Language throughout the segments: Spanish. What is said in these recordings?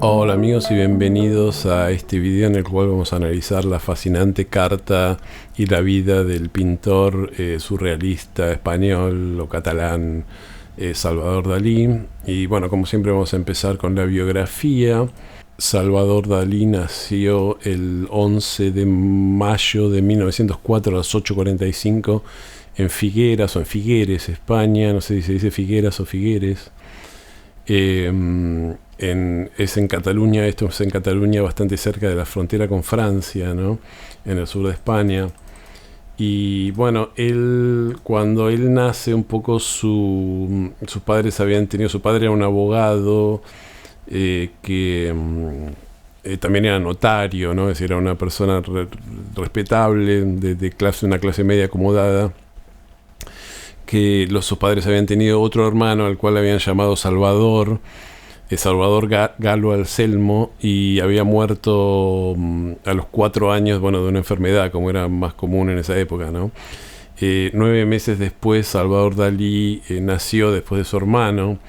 Hola amigos y bienvenidos a este video en el cual vamos a analizar la fascinante carta y la vida del pintor surrealista español o catalán Salvador Dalí. Y bueno, como siempre vamos a empezar con la biografía. Salvador Dalí nació el 11 de mayo de 1904 a las 8:45 en Figueras o en Figueres, España. No sé si se dice Figueras o Figueres. Es en Cataluña, esto es en Cataluña, bastante cerca de la frontera con Francia, ¿no? En el sur de España. Y bueno, cuando él nace, un poco sus padres habían tenido, su padre era un abogado que también era notario, ¿no? Es decir, era una persona respetable, una clase media acomodada, que sus padres habían tenido otro hermano al cual habían llamado Salvador Galo Anselmo, y había muerto a los 4 años, bueno, de una enfermedad, como era más común en esa época, ¿no? 9 meses después, Salvador Dalí nació después de su hermano,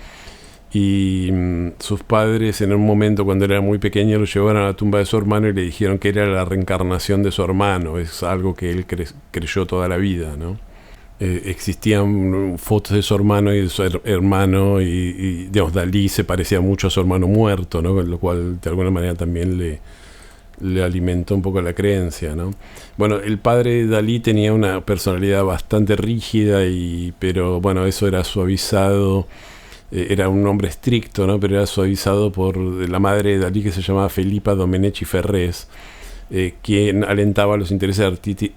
y sus padres, en un momento cuando era muy pequeño, lo llevaron a la tumba de su hermano y le dijeron que era la reencarnación de su hermano. Es algo que él creyó toda la vida, ¿no? Existían fotos de su hermano y de su hermano y digamos, Dalí se parecía mucho a su hermano muerto, ¿no? Con lo cual de alguna manera también le alimentó un poco la creencia, ¿no? Bueno, el padre de Dalí tenía una personalidad bastante rígida, pero bueno, eso era suavizado. Era un hombre estricto, ¿no? Pero era suavizado por la madre de Dalí, que se llamaba Felipa Domenech Ferrés, quien alentaba los intereses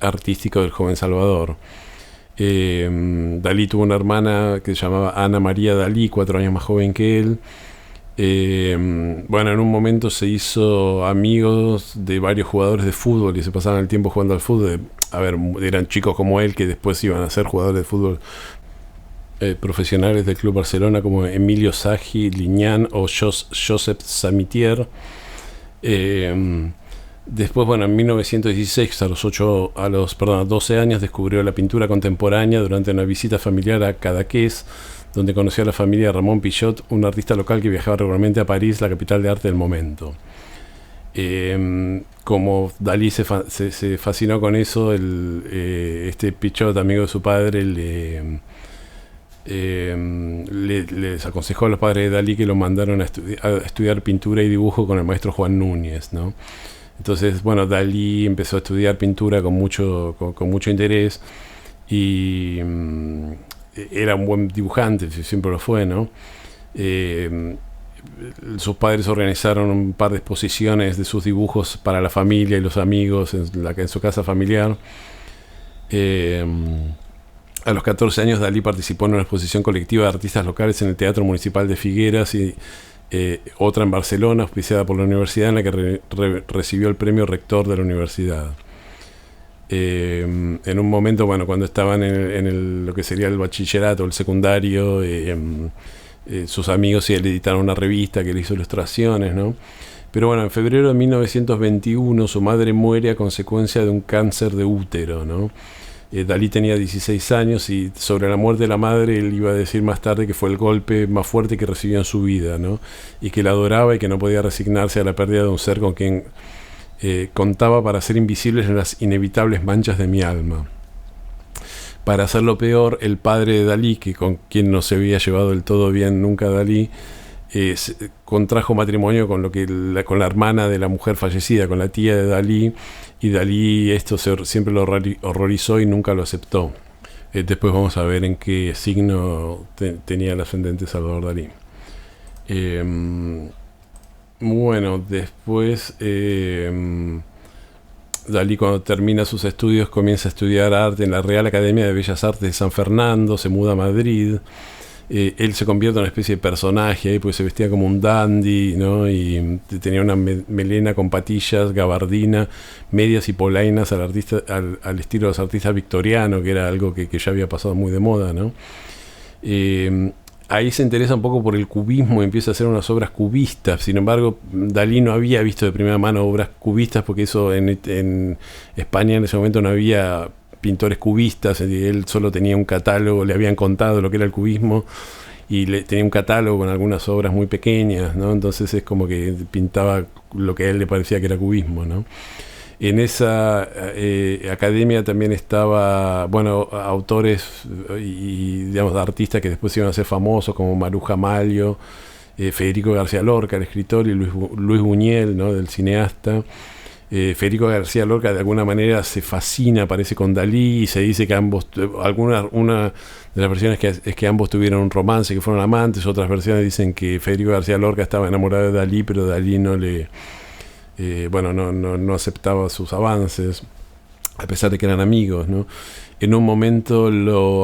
artísticos del joven Salvador. Dalí tuvo una hermana que se llamaba Ana María Dalí, 4 años más joven que él. Bueno, en un momento se hizo amigos de varios jugadores de fútbol y se pasaban el tiempo jugando al fútbol. Eran chicos como él que después iban a ser jugadores de fútbol profesionales del Club Barcelona, como Emilio Sagi, Liñán o Josep Samitier. Después, bueno, en 1916, a los 12 años, descubrió la pintura contemporánea durante una visita familiar a Cadaqués, donde conoció a la familia Ramón Pillot, un artista local que viajaba regularmente a París, la capital de arte del momento. Como Dalí se fascinó con eso, este Pillot, amigo de su padre, les aconsejó a los padres de Dalí que lo mandaron a estudiar pintura y dibujo con el maestro Juan Núñez, ¿no? Entonces, bueno, Dalí empezó a estudiar pintura con mucho interés y era un buen dibujante, siempre lo fue, ¿no? Sus padres organizaron un par de exposiciones de sus dibujos para la familia y los amigos en su casa familiar. A los 14 años, Dalí participó en una exposición colectiva de artistas locales en el Teatro Municipal de Figueras y otra en Barcelona, auspiciada por la universidad, en la que recibió el premio rector de la universidad. En un momento, bueno, cuando estaban en lo que sería el bachillerato, el secundario, sus amigos le editaron una revista que le hizo ilustraciones, ¿no? Pero bueno, en febrero de 1921 su madre muere a consecuencia de un cáncer de útero, ¿no? Dalí tenía 16 años y sobre la muerte de la madre él iba a decir más tarde que fue el golpe más fuerte que recibió en su vida, ¿no? Y que la adoraba y que no podía resignarse a la pérdida de un ser con quien contaba para ser invisibles en las inevitables manchas de mi alma. Para hacerlo peor, el padre de Dalí, con quien no se había llevado del todo bien nunca Dalí, contrajo matrimonio con la hermana de la mujer fallecida, con la tía de Dalí, y Dalí esto siempre lo horrorizó y nunca lo aceptó. Después vamos a ver en qué signo tenía el ascendente Salvador Dalí. Bueno, después Dalí, cuando termina sus estudios, comienza a estudiar arte en la Real Academia de Bellas Artes de San Fernando, se muda a Madrid. Él se convierte en una especie de personaje ahí, pues se vestía como un dandy, ¿no? Y tenía una melena con patillas, gabardina, medias y polainas al estilo de los artistas victorianos, que era algo que ya había pasado muy de moda, ¿no? Ahí se interesa un poco por el cubismo y empieza a hacer unas obras cubistas. Sin embargo, Dalí no había visto de primera mano obras cubistas, porque eso en España en ese momento no había pintores cubistas, él solo tenía un catálogo, le habían contado lo que era el cubismo y tenía un catálogo con algunas obras muy pequeñas, ¿no? Entonces es como que pintaba lo que a él le parecía que era cubismo, ¿no? En esa academia también estaba, bueno, autores y, digamos, artistas que después iban a ser famosos, como Maruja Mallo, Federico García Lorca, el escritor, y Luis Buñuel, ¿no? Del cineasta. Federico García Lorca de alguna manera se fascina, parece, con Dalí, y se dice que una de las versiones es que ambos tuvieron un romance, que fueron amantes. Otras versiones dicen que Federico García Lorca estaba enamorado de Dalí, pero Dalí no aceptaba sus avances, a pesar de que eran amigos, ¿no? En un momento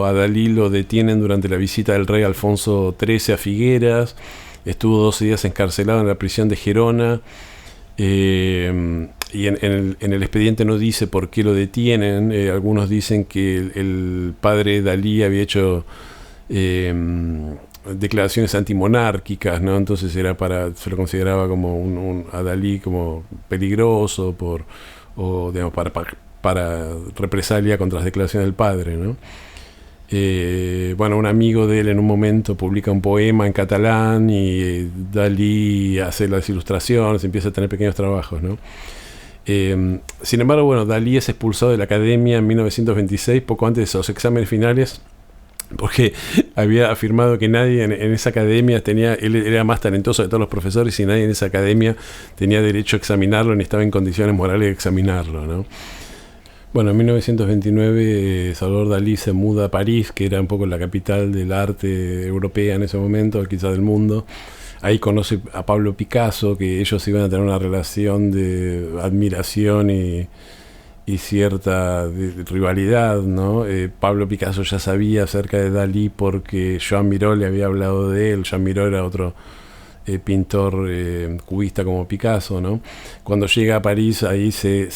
a Dalí lo detienen durante la visita del rey Alfonso XIII a Figueras. Estuvo 12 días encarcelado en la prisión de Gerona. Y en el expediente no dice por qué lo detienen. Algunos dicen que el padre Dalí había hecho declaraciones antimonárquicas, ¿no? Entonces se lo consideraba como a Dalí como peligroso digamos, para represalia contra las declaraciones del padre, ¿no? Un amigo de él en un momento publica un poema en catalán y Dalí hace las ilustraciones, empieza a tener pequeños trabajos, ¿no? Sin embargo, bueno, Dalí es expulsado de la academia en 1926, poco antes de los exámenes finales, porque había afirmado que nadie en esa academia él era más talentoso de todos los profesores, y nadie en esa academia tenía derecho a examinarlo ni estaba en condiciones morales de examinarlo, ¿no? Bueno, en 1929 Salvador Dalí se muda a París, que era un poco la capital del arte europea en ese momento, quizás del mundo. Ahí conoce a Pablo Picasso, que ellos iban a tener una relación de admiración y cierta rivalidad, ¿no? Pablo Picasso ya sabía acerca de Dalí porque Joan Miró le había hablado de él. Joan Miró era otro pintor cubista como Picasso, ¿no? Cuando llega a París, ahí se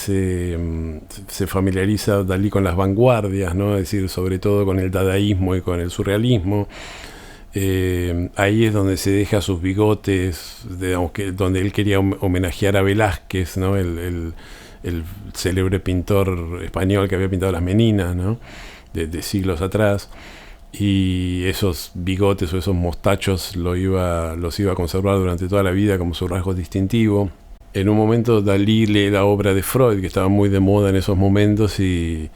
familiariza Dalí con las vanguardias, ¿no? Es decir, sobre todo con el dadaísmo y con el surrealismo. Ahí es donde se deja sus bigotes, digamos, donde él quería homenajear a Velázquez, ¿no? El célebre pintor español que había pintado las Meninas, ¿no? de siglos atrás. Y esos bigotes o esos mostachos los iba a conservar durante toda la vida como su rasgo distintivo. En un momento Dalí lee la obra de Freud, que estaba muy de moda en esos momentos, y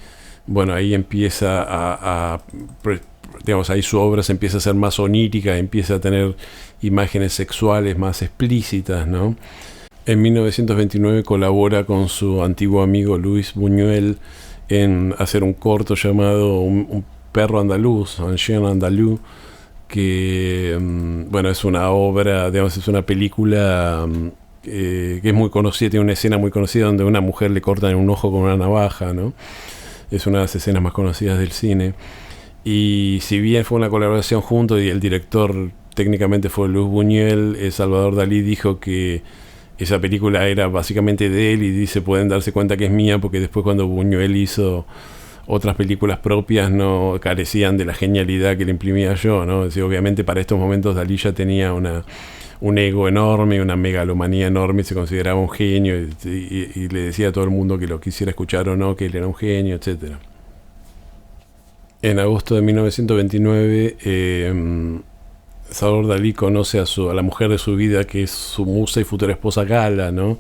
bueno, ahí empieza digamos, ahí su obra se empieza a ser más onírica, empieza a tener imágenes sexuales más explícitas, ¿no? En 1929 colabora con su antiguo amigo Luis Buñuel en hacer un corto llamado Un perro andaluz, Un chien andalou, que es una obra, digamos, es una película que es muy conocida, tiene una escena muy conocida donde a una mujer le cortan un ojo con una navaja, ¿no? Es una de las escenas más conocidas del cine. Y si bien fue una colaboración juntos y el director técnicamente fue Luis Buñuel, Salvador Dalí dijo que esa película era básicamente de él, y dice, pueden darse cuenta que es mía, porque después cuando Buñuel hizo otras películas propias no carecían de la genialidad que le imprimía yo, ¿no? Es decir, obviamente para estos momentos Dalí ya tenía un ego enorme, una megalomanía enorme, se consideraba un genio, y le decía a todo el mundo que lo quisiera escuchar o no, que él era un genio, etcétera. En agosto de 1929 Salvador Dalí conoce a la mujer de su vida, que es su musa y futura esposa Gala, ¿no?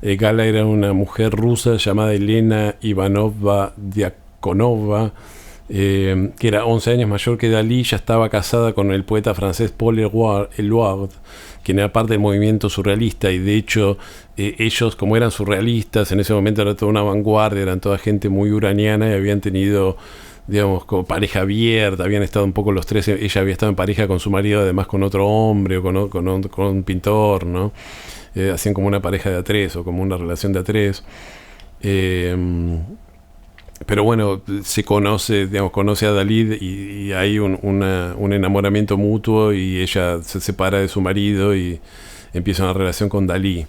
Gala era una mujer rusa llamada Elena Ivanovna Diakonova, que era 11 años mayor que Dalí. Ya estaba casada con el poeta francés Paul Éluard, quien era parte del movimiento surrealista, y de hecho ellos, como eran surrealistas, en ese momento era toda una vanguardia, eran toda gente muy uraniana y habían tenido, digamos, como pareja abierta, habían estado un poco los tres, ella había estado en pareja con su marido, además con otro hombre o con un pintor, ¿no? Hacían como una pareja de a tres o como una relación de a tres. Pero bueno, conoce a Dalí, y hay un enamoramiento mutuo, y ella se separa de su marido y empieza una relación con Dalí.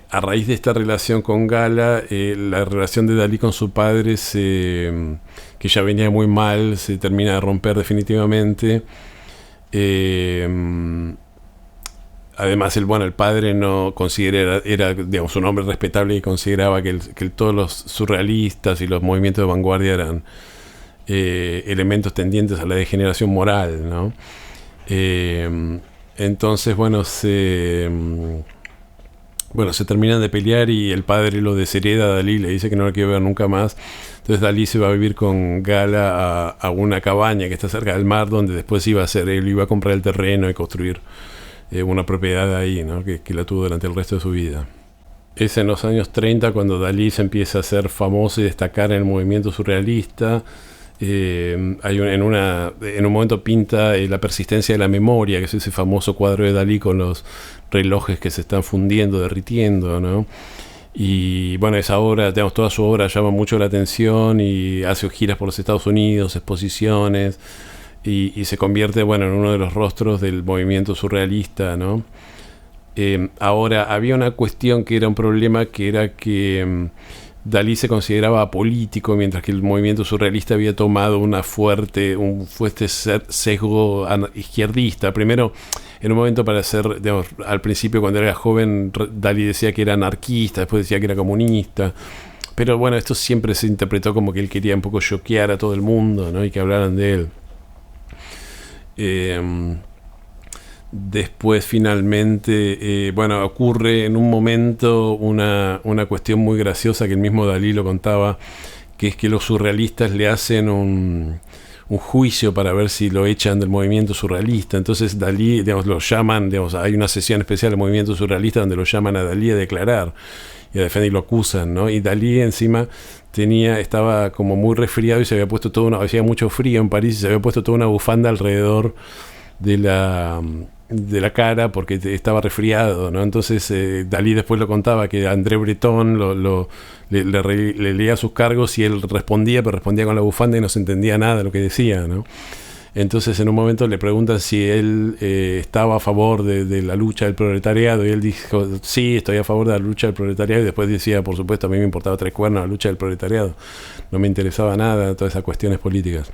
A raíz de esta relación con Gala, la relación de Dalí con su padre, que ya venía muy mal, se termina de romper definitivamente. Además, el padre no era digamos, un hombre respetable, y consideraba que todos los surrealistas y los movimientos de vanguardia eran elementos tendientes a la degeneración moral, ¿no? Entonces, bueno, se terminan de pelear y el padre lo deshereda a Dalí, le dice que no lo quiere ver nunca más. Entonces Dalí se va a vivir con Gala a una cabaña que está cerca del mar, donde después iba a comprar el terreno y construir una propiedad ahí, ¿no? que la tuvo durante el resto de su vida. Es en los años 30 cuando Dalí se empieza a hacer famoso y destacar en el movimiento surrealista. En un momento pinta la persistencia de la memoria, que es ese famoso cuadro de Dalí con los relojes que se están fundiendo, derritiendo, ¿no? Y bueno, esa obra, digamos, toda su obra llama mucho la atención y hace giras por los Estados Unidos, exposiciones, y se convierte, bueno, en uno de los rostros del movimiento surrealista, ¿no? Ahora, había una cuestión que era un problema, que era que Dalí se consideraba apolítico, mientras que el movimiento surrealista había tomado un fuerte sesgo izquierdista. Primero, en un momento para ser, digamos, al principio cuando era joven, Dalí decía que era anarquista, después decía que era comunista. Pero bueno, esto siempre se interpretó como que él quería un poco choquear a todo el mundo, ¿no? Y que hablaran de él. Después finalmente, ocurre en un momento una cuestión muy graciosa que el mismo Dalí lo contaba, que es que los surrealistas le hacen un juicio para ver si lo echan del movimiento surrealista. Entonces Dalí, digamos, lo llaman, digamos, hay una sesión especial del movimiento surrealista donde lo llaman a Dalí a declarar y a defender y lo acusan, ¿no? Y Dalí encima estaba como muy resfriado y se había puesto hacía mucho frío en París y se había puesto toda una bufanda alrededor de la cara porque estaba resfriado, ¿no? Entonces Dalí después lo contaba que André Breton le leía sus cargos y él respondía, pero respondía con la bufanda y no se entendía nada de lo que decía, ¿no? Entonces en un momento le preguntan si él estaba a favor de la lucha del proletariado y él dijo, sí, estoy a favor de la lucha del proletariado, y después decía, por supuesto, a mí me importaba tres cuernos la lucha del proletariado, no me interesaba nada todas esas cuestiones políticas.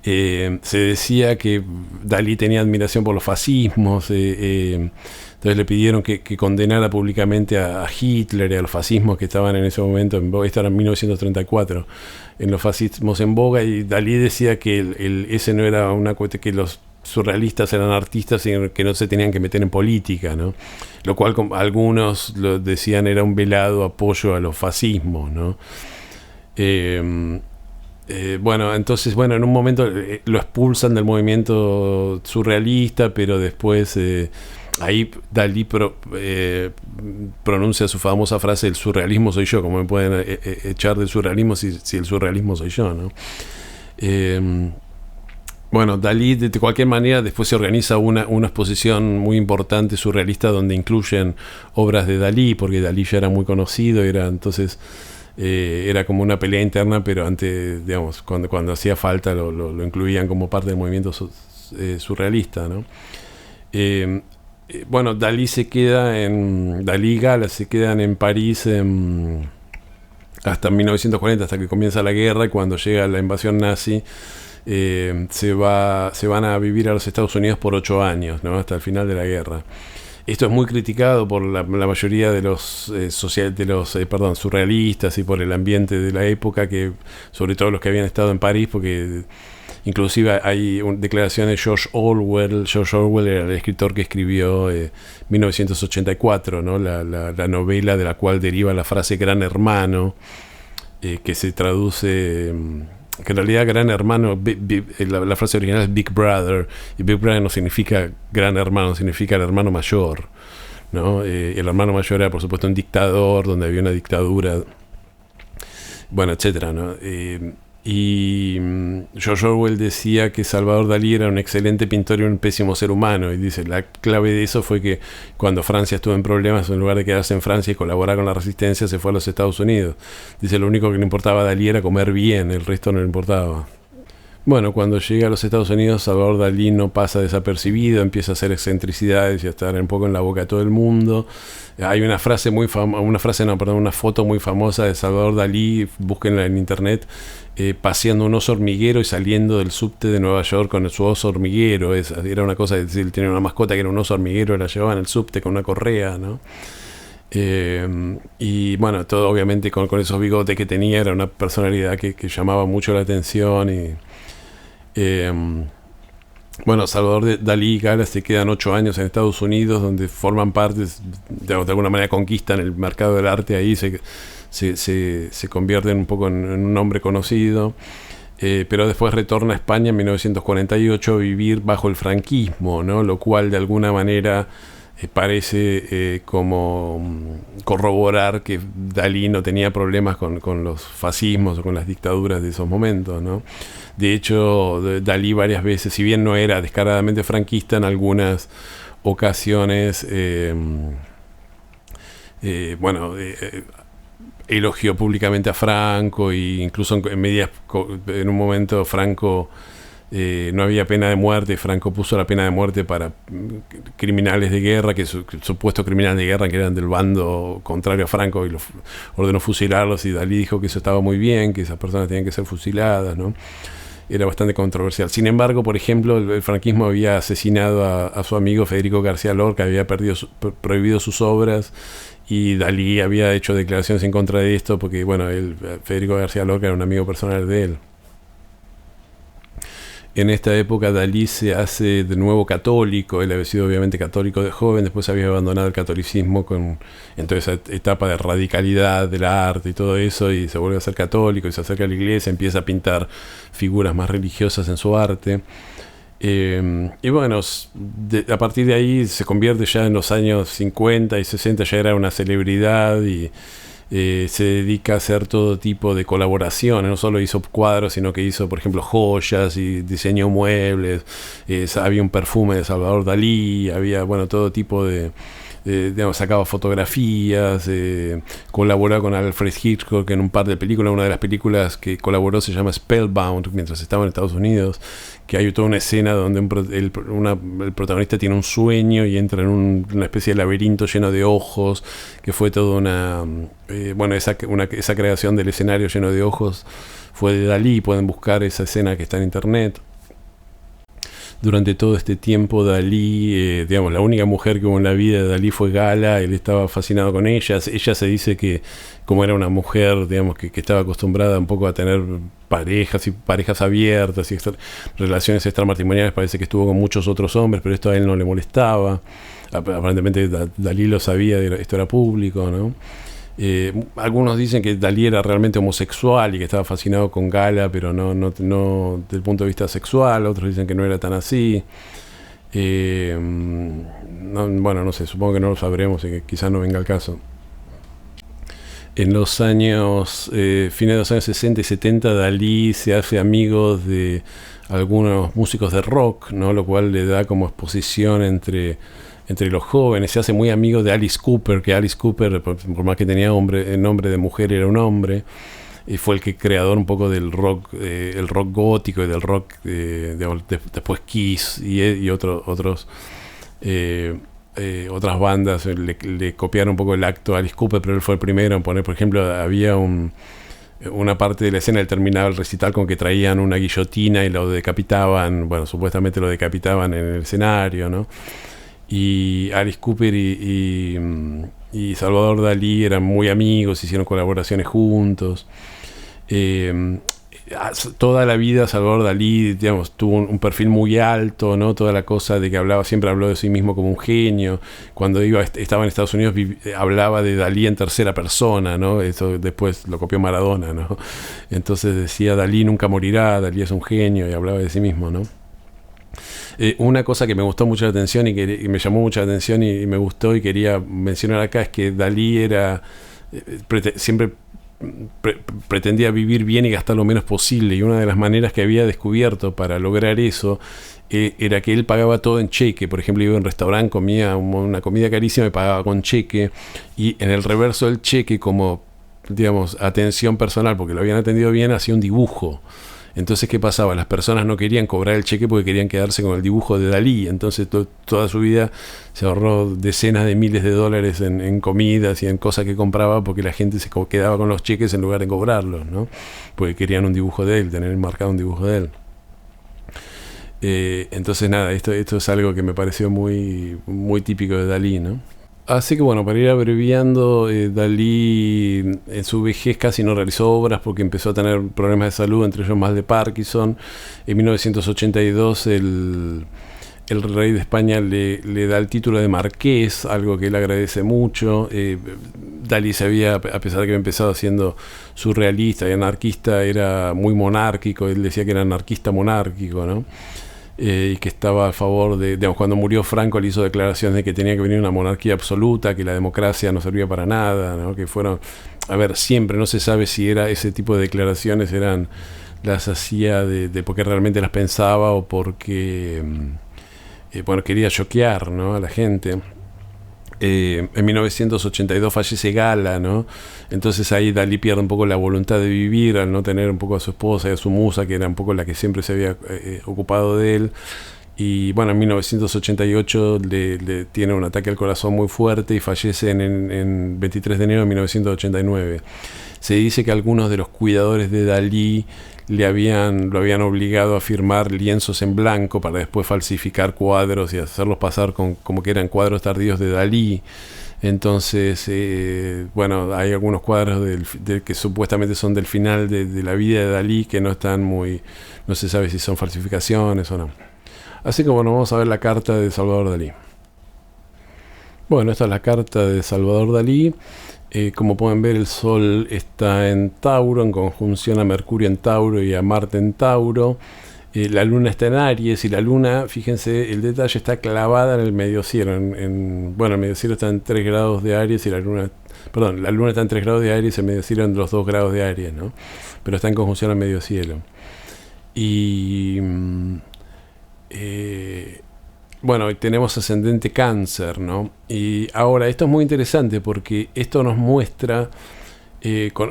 Se decía que Dalí tenía admiración por los fascismos, entonces le pidieron que condenara públicamente a Hitler y a los fascismos que estaban en ese momento en boga. Esto era en 1934, en los fascismos en boga, y Dalí decía que ese no era una cuestión, que los surrealistas eran artistas y que no se tenían que meter en política, ¿no? Lo cual algunos lo decían era un velado apoyo a los fascismos, ¿no? Entonces, en un momento lo expulsan del movimiento surrealista, pero después ahí Dalí pronuncia su famosa frase: el surrealismo soy yo. ¿Cómo me pueden echar del surrealismo si el surrealismo soy yo, ¿no? Dalí de cualquier manera después se organiza una exposición muy importante surrealista donde incluyen obras de Dalí, porque Dalí ya era muy conocido, entonces era como una pelea interna, pero antes, digamos, cuando hacía falta lo incluían como parte del movimiento surrealista, ¿no? Dalí y Gala se quedan en París hasta 1940, hasta que comienza la guerra, y cuando llega la invasión nazi se van a vivir a los Estados Unidos por 8 años, ¿no? Hasta el final de la guerra. Esto es muy criticado por la mayoría de los surrealistas y por el ambiente de la época, que sobre todo los que habían estado en París, porque inclusive hay declaraciones de George Orwell. George Orwell era el escritor que escribió 1984, ¿no? La novela de la cual deriva la frase Gran Hermano, que se traduce... que en realidad Gran Hermano, la frase original es Big Brother, y Big Brother no significa Gran Hermano, significa el hermano mayor, ¿no? El hermano mayor era, por supuesto, un dictador, donde había una dictadura, etcétera, ¿no? Y George Orwell decía que Salvador Dalí era un excelente pintor y un pésimo ser humano, y dice, la clave de eso fue que cuando Francia estuvo en problemas, en lugar de quedarse en Francia y colaborar con la resistencia, se fue a los Estados Unidos. Dice, lo único que le importaba a Dalí era comer bien, el resto no le importaba. Cuando llega a los Estados Unidos, Salvador Dalí no pasa desapercibido, empieza a hacer excentricidades y a estar un poco en la boca de todo el mundo. Hay una foto muy famosa de Salvador Dalí, búsquenla en internet, paseando un oso hormiguero y saliendo del subte de Nueva York con su oso hormiguero. Era una cosa, él tenía una mascota que era un oso hormiguero, la llevaba en el subte con una correa, ¿no? Todo obviamente con esos bigotes que tenía, era una personalidad que llamaba mucho la atención. Bueno, Dalí y Gala se quedan 8 años en Estados Unidos, donde forman parte, de alguna manera conquistan el mercado del arte ahí, se convierten un poco en un hombre conocido. Pero después retorna a España en 1948 a vivir bajo el franquismo, ¿no? Lo cual de alguna manera parece como corroborar que Dalí no tenía problemas con los fascismos o con las dictaduras de esos momentos, ¿no? De hecho, Dalí varias veces, si bien no era descaradamente franquista, en algunas ocasiones, elogió públicamente a Franco, e incluso en un momento Franco no había pena de muerte, Franco puso la pena de muerte para criminales de guerra, supuestos criminales de guerra que eran del bando contrario a Franco, y los ordenó fusilarlos, y Dalí dijo que eso estaba muy bien, que esas personas tenían que ser fusiladas, ¿no? Era bastante controversial. Sin embargo, por ejemplo, el franquismo había asesinado a su amigo Federico García Lorca, había prohibido sus obras, y Dalí había hecho declaraciones en contra de esto porque, bueno, Federico García Lorca era un amigo personal de él. En esta época Dalí se hace de nuevo católico. Él había sido obviamente católico de joven, después había abandonado el catolicismo en toda esa etapa de radicalidad del arte y todo eso, y se vuelve a ser católico y se acerca a la iglesia, empieza a pintar figuras más religiosas en su arte. Y bueno, a partir de ahí se convierte, ya en los años 50 y 60 ya era una celebridad, y se dedica a hacer todo tipo de colaboraciones. No solo hizo cuadros, sino que hizo, por ejemplo, joyas y diseñó muebles. Había un perfume de Salvador Dalí, había, bueno, todo tipo digamos, sacaba fotografías, colaboró con Alfred Hitchcock en un par de películas. Una de las películas que colaboró se llama Spellbound, mientras estaba en Estados Unidos, que hay toda una escena donde el protagonista tiene un sueño y entra en una especie de laberinto lleno de ojos, que fue toda esa creación del escenario lleno de ojos fue de Dalí. Pueden buscar esa escena que está en internet. Durante todo este tiempo Dalí, digamos, la única mujer que hubo en la vida de Dalí fue Gala. Él estaba fascinado con ella. Ella se dice que, como era una mujer, digamos, que estaba acostumbrada un poco a tener parejas abiertas y relaciones extramatrimoniales, parece que estuvo con muchos otros hombres, pero esto a él no le molestaba. Aparentemente Dalí lo sabía, esto era público, ¿no? Algunos dicen que Dalí era realmente homosexual y que estaba fascinado con Gala, pero no desde el punto de vista sexual. Otros dicen que no era tan así. No sé, supongo que no lo sabremos y que quizás no venga al caso. En los años, fines de los años 60 y 70, Dalí se hace amigo de algunos músicos de rock, ¿no? Lo cual le da como exposición entre los jóvenes. Se hace muy amigo de Alice Cooper, que Alice Cooper, por más que tenía nombre de mujer, era un hombre, y fue el creador un poco del rock, el rock gótico y del rock, después Kiss y otras bandas le copiaron un poco el acto a Alice Cooper, pero él fue el primero en poner, por ejemplo, había una parte de la escena, él terminaba el recital con que traían una guillotina y lo decapitaban, bueno, supuestamente lo decapitaban en el escenario, ¿no? Y Alice Cooper y Salvador Dalí eran muy amigos, hicieron colaboraciones juntos. Toda la vida Salvador Dalí, digamos, tuvo un perfil muy alto, ¿no? Toda la cosa de que siempre habló de sí mismo como un genio. Cuando estaba en Estados Unidos hablaba de Dalí en tercera persona, ¿no? Eso después lo copió Maradona, ¿no? Entonces decía: Dalí nunca morirá, Dalí es un genio, y hablaba de sí mismo, ¿no? Una cosa que me gustó mucho la atención y me llamó mucho la atención y me gustó y quería mencionar acá es que Dalí siempre pretendía vivir bien y gastar lo menos posible, y una de las maneras que había descubierto para lograr eso era que él pagaba todo en cheque. Por ejemplo, iba a un restaurante, comía una comida carísima y pagaba con cheque, y en el reverso del cheque, como, digamos, atención personal, porque lo habían atendido bien, hacía un dibujo. Entonces, ¿qué pasaba? Las personas no querían cobrar el cheque porque querían quedarse con el dibujo de Dalí. Entonces, toda su vida se ahorró decenas de miles de dólares en comidas y en cosas que compraba, porque la gente se quedaba con los cheques en lugar de cobrarlos, ¿no? Porque querían un dibujo de él, tener marcado un dibujo de él. Entonces, nada, esto es algo que me pareció muy, muy típico de Dalí, ¿no? Así que bueno, para ir abreviando, Dalí en su vejez casi no realizó obras porque empezó a tener problemas de salud, entre ellos mal de Parkinson. En 1982 el rey de España le da el título de marqués, algo que él agradece mucho. Dalí a pesar de que había empezado siendo surrealista y anarquista, era muy monárquico. Él decía que era anarquista monárquico, ¿no? Y que estaba a favor de, digamos, cuando murió Franco le hizo declaraciones de que tenía que venir una monarquía absoluta, que la democracia no servía para nada, ¿no? Que fueron, a ver, siempre no se sabe si era ese tipo de declaraciones las hacía porque realmente las pensaba o porque bueno, quería choquear, ¿no?, a la gente. En 1982 fallece Gala, ¿no? Entonces ahí Dalí pierde un poco la voluntad de vivir al no tener un poco a su esposa y a su musa, que era un poco la que siempre se había ocupado de él. Y bueno, en 1988 le tiene un ataque al corazón muy fuerte y fallece en 23 de enero de 1989. Se dice que algunos de los cuidadores de Dalí lo habían obligado a firmar lienzos en blanco para después falsificar cuadros y hacerlos pasar como que eran cuadros tardíos de Dalí. Entonces, bueno, hay algunos cuadros que supuestamente son del final de la vida de Dalí que no se sabe si son falsificaciones o no. Así que bueno, vamos a ver la carta de Salvador Dalí. Bueno, esta es la carta de Salvador Dalí. Como pueden ver, el Sol está en Tauro, en conjunción a Mercurio en Tauro y a Marte en Tauro. La Luna está en Aries y la Luna, fíjense, el detalle, está clavada en el medio cielo. Bueno, el medio cielo está en 3 grados de Aries y la Luna está en 3 grados de Aries y el medio cielo en los 2 grados de Aries, ¿no? Pero está en conjunción al medio cielo. Y bueno, tenemos ascendente Cáncer, ¿no? Y ahora, esto es muy interesante porque esto nos muestra,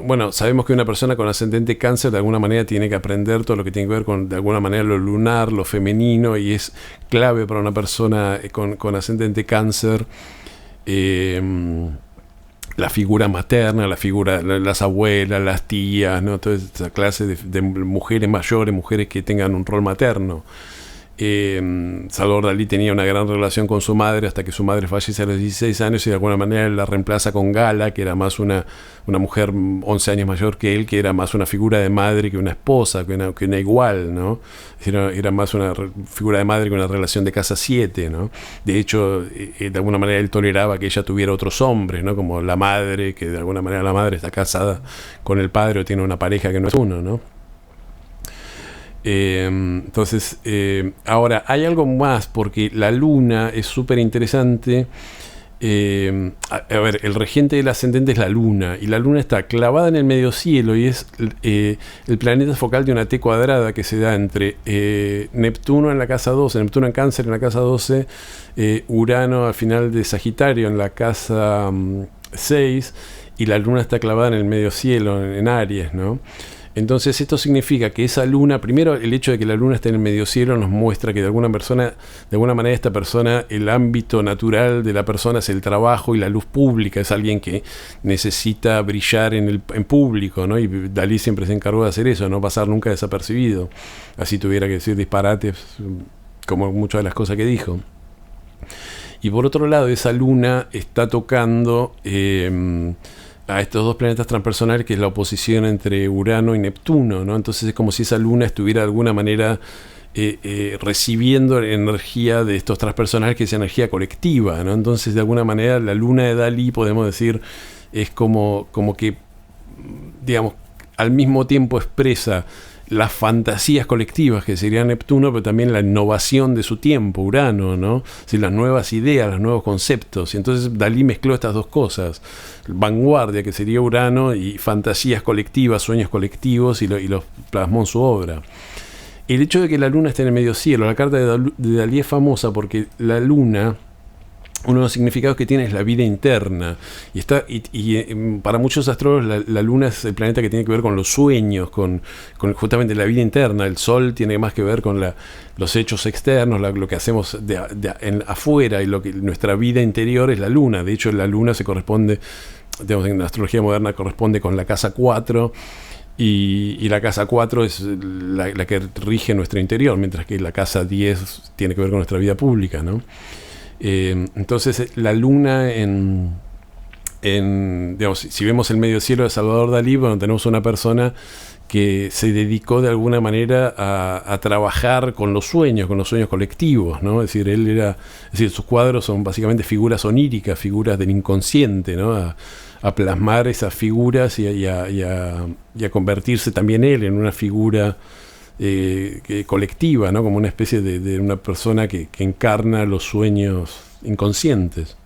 bueno, sabemos que una persona con ascendente Cáncer de alguna manera tiene que aprender todo lo que tiene que ver con, de alguna manera, lo lunar, lo femenino, y es clave para una persona con ascendente Cáncer, la figura materna, las abuelas, las tías, ¿no? Toda esa clase de mujeres mayores, mujeres que tengan un rol materno. Salvador Dalí tenía una gran relación con su madre hasta que su madre fallece a los 16 años y de alguna manera la reemplaza con Gala, que era más una mujer 11 años mayor que él, que era más una figura de madre que una esposa, que una igual, ¿no? Era más una figura de madre que una relación de casa 7, ¿no? De hecho, de alguna manera él toleraba que ella tuviera otros hombres, ¿no? Como la madre, que de alguna manera la madre está casada con el padre o tiene una pareja que no es uno, ¿no? Entonces, ahora hay algo más, porque la Luna es súper interesante. A ver, el regente del ascendente es la Luna, y la Luna está clavada en el medio cielo y es el planeta focal de una T cuadrada que se da entre Neptuno en la casa 12, Neptuno en Cáncer en la casa 12, Urano al final de Sagitario en la casa 6, y la Luna está clavada en el medio cielo, en Aries, ¿no? Entonces esto significa que esa luna, primero el hecho de que la luna esté en el medio cielo nos muestra que de alguna manera esta persona, el ámbito natural de la persona es el trabajo y la luz pública, es alguien que necesita brillar en público, ¿no? Y Dalí siempre se encargó de hacer eso, no pasar nunca desapercibido, así tuviera que decir disparates como muchas de las cosas que dijo. Y por otro lado, esa luna está tocando a estos dos planetas transpersonales, que es la oposición entre Urano y Neptuno, ¿no? Entonces es como si esa luna estuviera de alguna manera recibiendo energía de estos transpersonales, que es energía colectiva, ¿no? Entonces de alguna manera la luna de Dalí, podemos decir, es como que, digamos, al mismo tiempo expresa las fantasías colectivas, que sería Neptuno, pero también la innovación de su tiempo, Urano, ¿no? Sí, las nuevas ideas, los nuevos conceptos. Y entonces Dalí mezcló estas dos cosas: vanguardia, que sería Urano, y fantasías colectivas, sueños colectivos, y los plasmó en su obra. El hecho de que la luna esté en el medio cielo, la carta de Dalí es famosa porque la luna, uno de los significados que tiene es la vida interna, y para muchos astrólogos la luna es el planeta que tiene que ver con los sueños, con justamente la vida interna. El sol tiene más que ver con los hechos externos, lo que hacemos afuera, y nuestra vida interior es la luna. De hecho, la luna se corresponde, digamos, en la astrología moderna corresponde con la casa 4, y la casa 4 es la que rige nuestro interior, mientras que la casa 10 tiene que ver con nuestra vida pública, ¿no? Entonces la luna digamos, si vemos el medio cielo de Salvador Dalí, bueno, tenemos una persona que se dedicó de alguna manera a trabajar con los sueños colectivos, ¿no? Es decir, sus cuadros son básicamente figuras oníricas, figuras del inconsciente, ¿no? A plasmar esas figuras y a convertirse también él en una figura colectiva, ¿no? Como una especie de una persona que encarna los sueños inconscientes.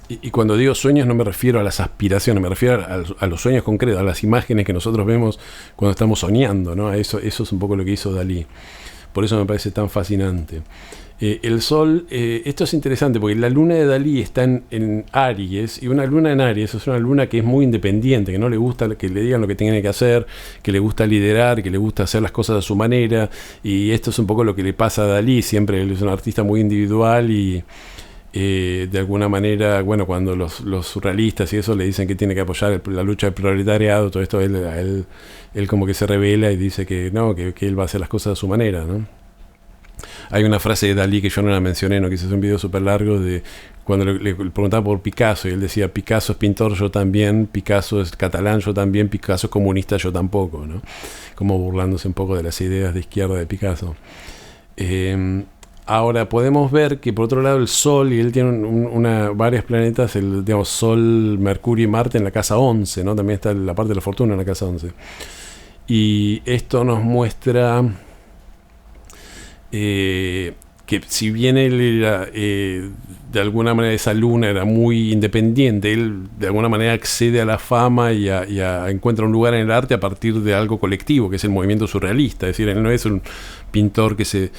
Y cuando digo sueños no me refiero a las aspiraciones, me refiero a los sueños concretos, a las imágenes que nosotros vemos cuando estamos soñando, ¿no? Eso es un poco lo que hizo Dalí. Por eso me parece tan fascinante. El sol, esto es interesante porque la luna de Dalí está en Aries, y una luna en Aries es una luna que es muy independiente, que no le gusta que le digan lo que tiene que hacer, que le gusta liderar, que le gusta hacer las cosas a su manera, y esto es un poco lo que le pasa a Dalí. Siempre él es un artista muy individual y de alguna manera, bueno, cuando los surrealistas y eso le dicen que tiene que apoyar la lucha del proletariado, todo esto, él como que se revela y dice que no, que él va a hacer las cosas a su manera, ¿no? Hay una frase de Dalí que yo no la mencioné, no quise hacer un video súper largo, de cuando le preguntaba por Picasso, y él decía: Picasso es pintor, yo también; Picasso es catalán, yo también; Picasso es comunista, yo tampoco, ¿no? Como burlándose un poco de las ideas de izquierda de Picasso. Ahora podemos ver que por otro lado el Sol, y él tiene varios planetas, digamos, Sol, Mercurio y Marte en la casa 11, ¿no? También está la parte de la fortuna en la casa 11. Y esto nos muestra que si bien él era, de alguna manera, esa luna era muy independiente, él de alguna manera accede a la fama y encuentra un lugar en el arte a partir de algo colectivo, que es el movimiento surrealista. Es decir, él no es un pintor que se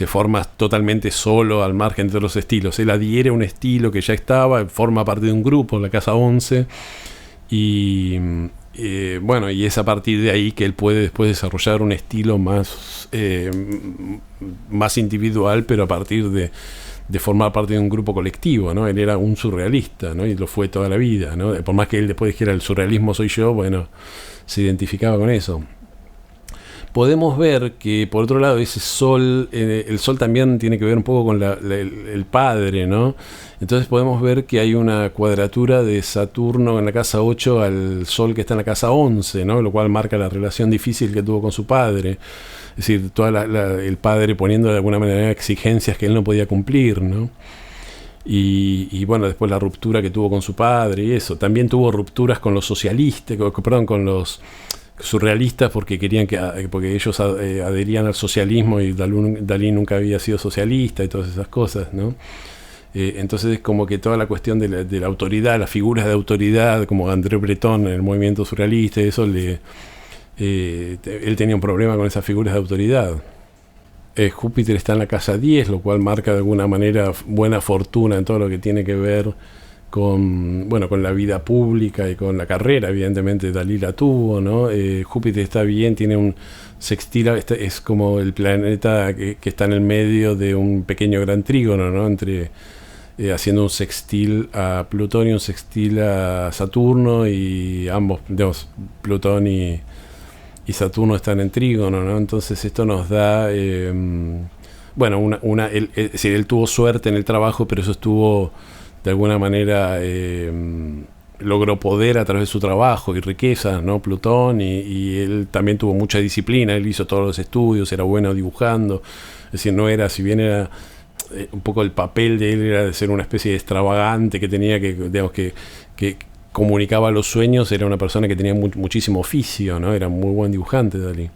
forma totalmente solo al margen de todos los estilos. Él adhiere a un estilo que ya estaba, forma parte de un grupo, la Casa 11, y bueno, y es a partir de ahí que él puede después desarrollar un estilo más individual, pero a partir de formar parte de un grupo colectivo, ¿no? Él era un surrealista, ¿no? Y lo fue toda la vida, ¿no? Por más que él después dijera el surrealismo soy yo, bueno, se identificaba con eso. Podemos ver que, por otro lado, ese sol, el sol también tiene que ver un poco con el padre, ¿no? Entonces podemos ver que hay una cuadratura de Saturno en la casa 8 al sol que está en la casa 11, ¿no? Lo cual marca la relación difícil que tuvo con su padre. Es decir, el padre poniendo de alguna manera exigencias que él no podía cumplir, ¿no? Y bueno, después la ruptura que tuvo con su padre y eso. También tuvo rupturas con los socialistas, con los surrealistas, porque porque ellos adherían al socialismo, y Dalí nunca había sido socialista y todas esas cosas, ¿no? Entonces es como que toda la cuestión de la autoridad, las figuras de autoridad, como André Breton en el movimiento surrealista, eso él tenía un problema con esas figuras de autoridad. Júpiter está en la casa 10, lo cual marca de alguna manera buena fortuna en todo lo que tiene que ver con la vida pública y con la carrera. Evidentemente Dalí la tuvo, ¿no? Júpiter está bien, tiene un sextil, es como el planeta que está en el medio de un pequeño gran trígono, ¿no? Haciendo un sextil a Plutón y un sextil a Saturno, y ambos, digamos, Plutón y Saturno están en trígono, ¿no? Entonces esto nos da bueno, es decir, él tuvo suerte en el trabajo, pero eso estuvo de alguna manera, logró poder a través de su trabajo y riqueza, ¿no? Plutón, y él también tuvo mucha disciplina. Él hizo todos los estudios, era bueno dibujando. Es decir, no era, si bien era un poco el papel de él era de ser una especie de extravagante que tenía que comunicaba los sueños, era una persona que tenía muchísimo oficio, ¿no? Era muy buen dibujante, Dalí.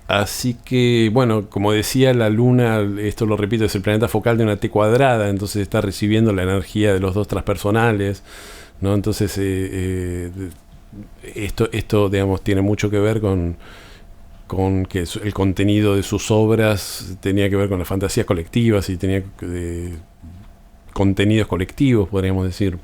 Así que, bueno, como decía, la luna, esto lo repito, es el planeta focal de una T cuadrada, entonces está recibiendo la energía de los dos transpersonales, ¿no? Entonces esto digamos, tiene mucho que ver con que el contenido de sus obras tenía que ver con las fantasías colectivas y tenía contenidos colectivos, podríamos decir.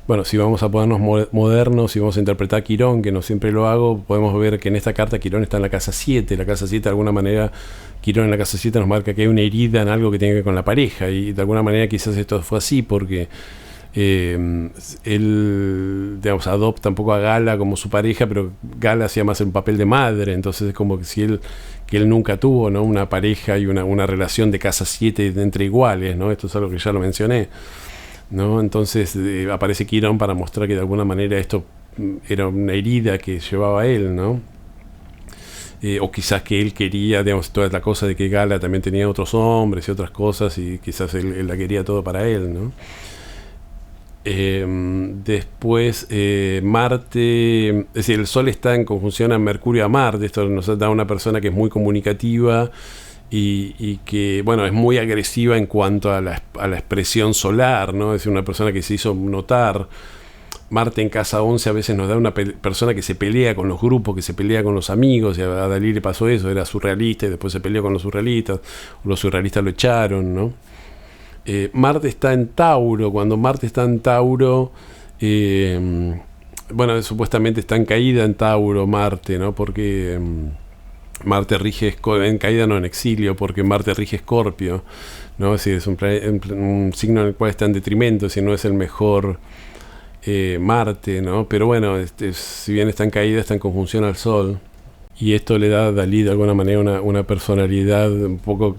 Bueno, si vamos a ponernos modernos, si vamos a interpretar a Quirón, que no siempre lo hago, podemos ver que en esta carta Quirón está en la casa 7. La casa 7, de alguna manera, Quirón en la casa 7 nos marca que hay una herida en algo que tiene que ver con la pareja, y de alguna manera quizás esto fue así, porque Él, digamos, adopta un poco a Gala como su pareja, pero Gala hacía más un papel de madre, entonces es como que si él, que él nunca tuvo, ¿no?, una pareja y una relación de casa 7 entre iguales, ¿no? Esto es algo que ya lo mencioné, ¿no? Entonces aparece Quirón para mostrar que de alguna manera esto era una herida que llevaba a él, ¿no? O quizás que él quería, digamos, toda la cosa de que Gala también tenía otros hombres y otras cosas, y quizás él la quería todo para él, ¿no? Después Marte, es decir, el Sol está en conjunción a Mercurio a Marte. Esto nos da una persona que es muy comunicativa y que, bueno, es muy agresiva en cuanto a la expresión solar, ¿no? Es decir, una persona que se hizo notar. Marte en casa 11 a veces nos da una persona que se pelea con los grupos, que se pelea con los amigos, y a Dalí le pasó eso, era surrealista y después se peleó con los surrealistas lo echaron, ¿no? Marte está en Tauro. Cuando Marte está en Tauro, bueno, supuestamente está en caída en Tauro Marte, ¿no? Porque Marte rige en caída, no en exilio, porque Marte rige Escorpio, ¿no? Es decir, es un signo en el cual está en detrimento, si no es el mejor Marte, ¿no? Pero bueno, si bien está en caída, está en conjunción al Sol. Y esto le da a Dalí de alguna manera una personalidad un poco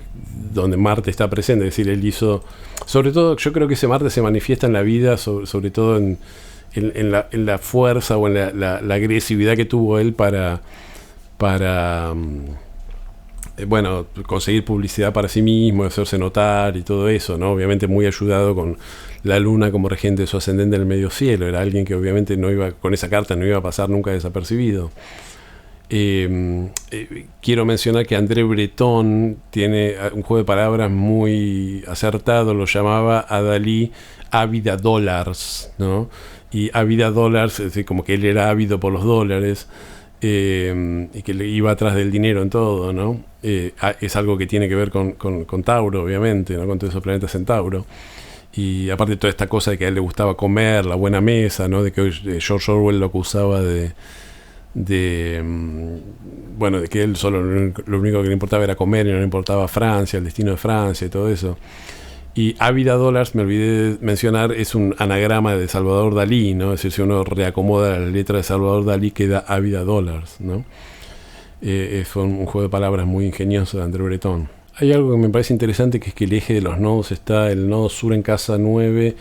donde Marte está presente. Es decir, él hizo, sobre todo, yo creo que ese Marte se manifiesta en la vida, sobre todo en la fuerza o en la agresividad que tuvo él para bueno, conseguir publicidad para sí mismo, hacerse notar y todo eso, ¿no? Obviamente muy ayudado con la luna como regente de su ascendente en el medio cielo. Era alguien que obviamente no iba, con esa carta no iba a pasar nunca desapercibido. Quiero mencionar que André Breton tiene un juego de palabras muy acertado, lo llamaba a Dalí ávida dólares, ¿no? Y ávida dólares, es decir, como que él era ávido por los dólares, y que le iba atrás del dinero en todo, ¿no? Es algo que tiene que ver con Tauro, obviamente, ¿no? Con todos esos planetas en Tauro. Y aparte toda esta cosa de que a él le gustaba comer, la buena mesa, ¿no? De que George Orwell lo acusaba bueno, de que él solo lo único que le importaba era comer y no le importaba Francia, el destino de Francia y todo eso. Y ávida dólares, me olvidé de mencionar, es un anagrama de Salvador Dalí, ¿no? Es decir, si uno reacomoda la letra de Salvador Dalí queda ávida dólares, ¿no? Fue un juego de palabras muy ingenioso de André Breton. Hay algo que me parece interesante, que es que el eje de los nodos está el nodo sur en casa 9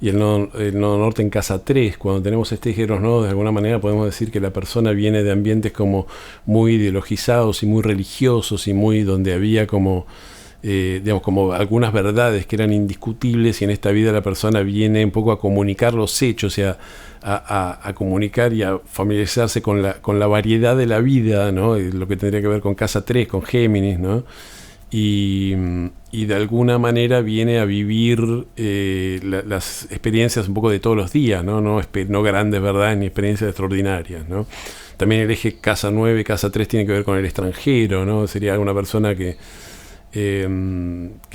y el nodo norte en casa 3. Cuando tenemos este eje de los nodos, de alguna manera podemos decir que la persona viene de ambientes como muy ideologizados y muy religiosos, y muy donde había como digamos, como algunas verdades que eran indiscutibles, y en esta vida la persona viene un poco a comunicar los hechos, y a comunicar y a familiarizarse con la variedad de la vida, ¿no? Lo que tendría que ver con casa 3, con Géminis, ¿no? Y de alguna manera viene a vivir las experiencias un poco de todos los días, ¿no? No grandes verdades ni experiencias extraordinarias, ¿no? También el eje casa 9, casa 3 tiene que ver con el extranjero, ¿no? Sería una persona que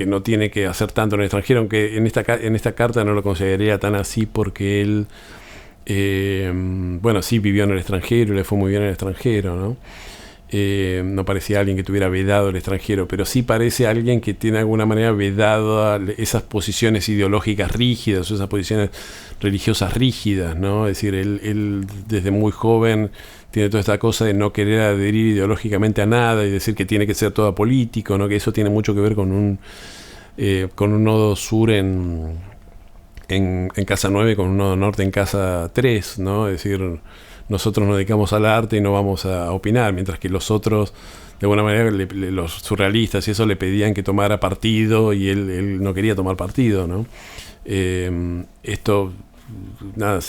no tiene que hacer tanto en el extranjero, aunque en esta carta no lo consideraría tan así, porque él bueno, sí vivió en el extranjero y le fue muy bien en el extranjero, ¿no? No parecía alguien que tuviera vedado el extranjero, pero sí parece alguien que tiene de alguna manera vedado esas posiciones ideológicas rígidas o esas posiciones religiosas rígidas, ¿no? Es decir, él desde muy joven tiene toda esta cosa de no querer adherir ideológicamente a nada y decir que tiene que ser todo apolítico, ¿no? Que eso tiene mucho que ver con un nodo sur en casa 9, con un nodo norte en casa 3, ¿no? Es decir, nosotros nos dedicamos al arte y no vamos a opinar, mientras que los otros, de alguna manera, los surrealistas y eso, le pedían que tomara partido, y él no quería tomar partido, ¿no? Esto nada,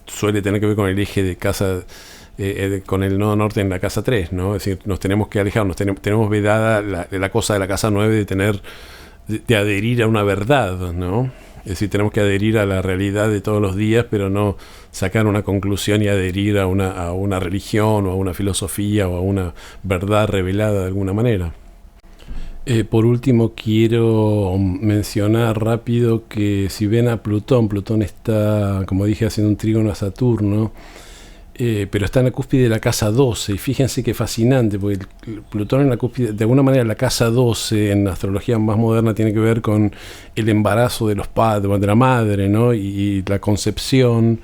suele tener que ver con el eje de casa, con el nodo norte en la casa 3, ¿no? Es decir, nos tenemos que alejar, tenemos vedada la cosa de la casa 9 de adherir a una verdad, ¿no? Es decir, tenemos que adherir a la realidad de todos los días, pero no sacar una conclusión y adherir a una religión o a una filosofía o a una verdad revelada de alguna manera. Por último, quiero mencionar rápido que si ven a Plutón está, como dije, haciendo un trígono a Saturno. pero está en la cúspide de la casa 12, y fíjense qué fascinante, porque Plutón en la cúspide, de alguna manera la casa 12 en la astrología más moderna tiene que ver con el embarazo de los padres, de la madre, ¿no? Y la concepción,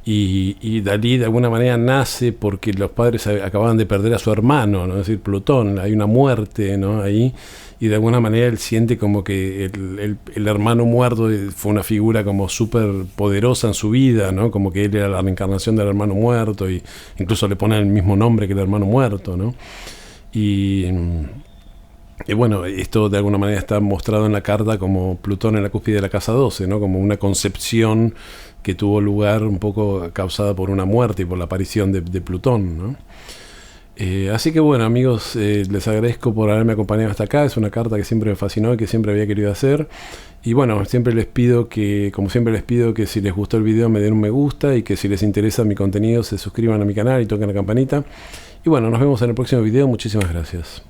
y Dalí de alguna manera nace porque los padres acababan de perder a su hermano, ¿no? Es decir, Plutón, hay una muerte, ¿no? Ahí, y de alguna manera él siente como que el hermano muerto fue una figura como súper poderosa en su vida, ¿no? Como que él era la reencarnación del hermano muerto, y incluso le ponen el mismo nombre que el hermano muerto, ¿no? Y bueno, esto de alguna manera está mostrado en la carta como Plutón en la cúspide de la casa 12, ¿no? Como una concepción que tuvo lugar un poco causada por una muerte y por la aparición de Plutón, ¿no? Así que bueno, amigos, les agradezco por haberme acompañado hasta acá. Es una carta que siempre me fascinó y que siempre había querido hacer. Y bueno, siempre les pido que, como siempre les pido, que si les gustó el video me den un me gusta, y que si les interesa mi contenido se suscriban a mi canal y toquen la campanita. Y bueno, nos vemos en el próximo video. Muchísimas gracias.